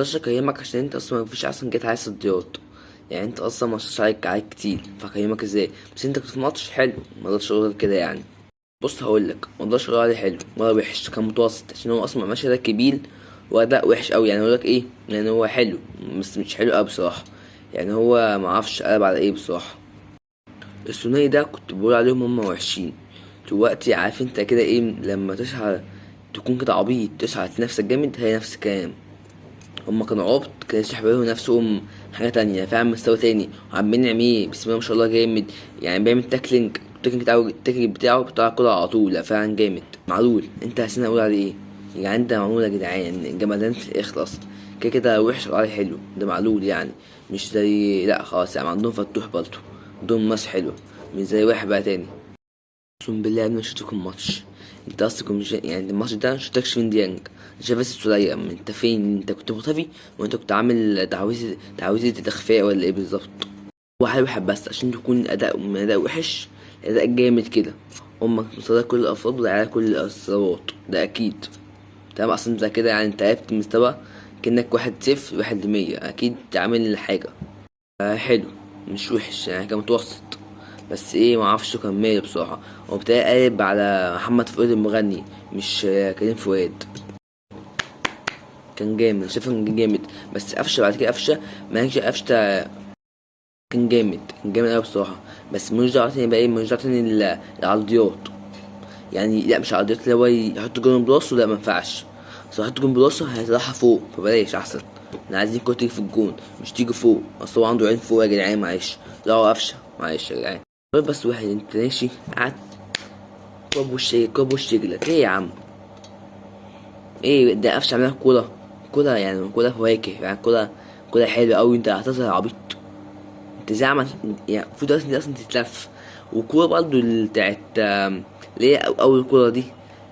مقدرش اقيمك عشان انت اصلا مفيش احسن جيت على صديات. يعني انت اصلا ما شفتش عليك كتير، فاقيمك ازاي؟ بس انت كنت في ماتش حلو، مقدرش اقول غير كده يعني. بص هقولك، مقدرش اقول عليه حلو ولا وحش، كان متوسط عشان هو اصلا ماشي ده كبير واداء وحش قوي. يعني اقولك ايه، يعني هو حلو بس مش حلو قوي بصراحه. يعني هو معرفش قلب على ايه بصراحه. الثنائي ده كنت بقول عليهم هم وحشين. دلوقتي عارف انت كده ايه، لما تصحى تكون كده عبيط تصحى نفسك جامد، هي نفس الكلام. هما كانوا عبط، كانوا يسحبوا نفسهم حاجة تانية، فاهم؟ مستوى تاني وعمالين نعميه بسم الله ما شاء الله جامد. يعني بيعمل تاكلينج، التاكلينج بتاعه الكرة على طول، لا فعلا جامد. معلول انت عشان اقول عليه ايه؟ يعني ده معلول يا جدعان، جمدان في الاخر اصلا. كده كده وحش ولا حلو، ده معلول يعني. مش زي، لا خلاص يعني عندهم فتوح برضه، عندهم ناس حلوة، مش زي واحد بقى تاني. اقسم بالله انا شفتكم ماتش، انت اصلا مش يعني الماتش ده مشفتكش فين ديانج. أنا شايف بس السولية، انت فين؟ انت كنت مختفي وانت كنت عامل تعويذة التخفية ولا ايه بالظبط؟ واحد بس عشان تكون اداء من اداء وحش اداء جامد كده. امك مصدر كل الافراد وعلى كل الاسرارات، ده اكيد. تمام، اصلا انت كده يعني انت لعبت مستوى كأنك 1-0 1-100، اكيد تعمل حاجة. حلو، مش وحش يعني، كان متوسط. بس ايه، معرفش كان ماله بصراحة. هو بتاعي قالب على محمد فؤاد المغني، مش كريم فؤاد. كان جامد، شايفه كان جامد. بس قفشة بعد كده قفشة، ما كانش قفشة. كان جامد اوي بصراحة. بس ملوش دعوة تاني بقى ايه، ملوش دعوة تاني العرضيات. يعني لا مش عرضيات اللي هو يحط جون بلاصه، لا منفعش. بس لو حط جون بلاصه هيطلعها فوق، فبلاش احسن. احنا عايزين الكورة تيجي في الجون مش تيجي فوق، اصل هو عنده عين فوق يا جدعان، معلش. لا هو قفشة، معلش يا جدعان. بس واحد انت ماشي قعدت كوب وش رجلك ايه يا عم؟ ايه ده قفش عاملها كولا؟ كولا يعني كولا فواكه يعني كولا حلوة اوي، انت هتظهر عبيط. انت ازاي عمل يعني؟ المفروض اصلا دي اصلا تتلف. وكورة برضه اللي بتاعت اللي هي اول كورة دي،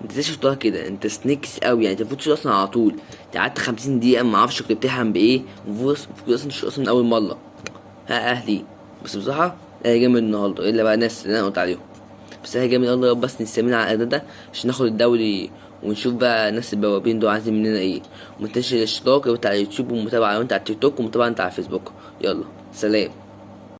انت ازاي شفتها كده؟ انت سنيكس اوي يعني، انت المفروض تشوط اصلا على طول. انت قعدت 50 دقيقة معرفش كنت بتحلم بايه، المفروض اصلا تشوط اصلا من اول مرة. ها اهلي. بس بصراحة لا جامد النهاردة، الا بقى الناس اللي انا قلت عليهم. بس هي جامد الله، بس نستمر على الاداء ده عشان ناخد الدوري. ونشوف بقى الناس البوابين دول عايزين مننا ايه. ومتنساش الاشتراك لو انت على اليوتيوب، ومتابعة لو انت على التيك توك، ومتابعة انت على الفيسبوك. يلا سلام.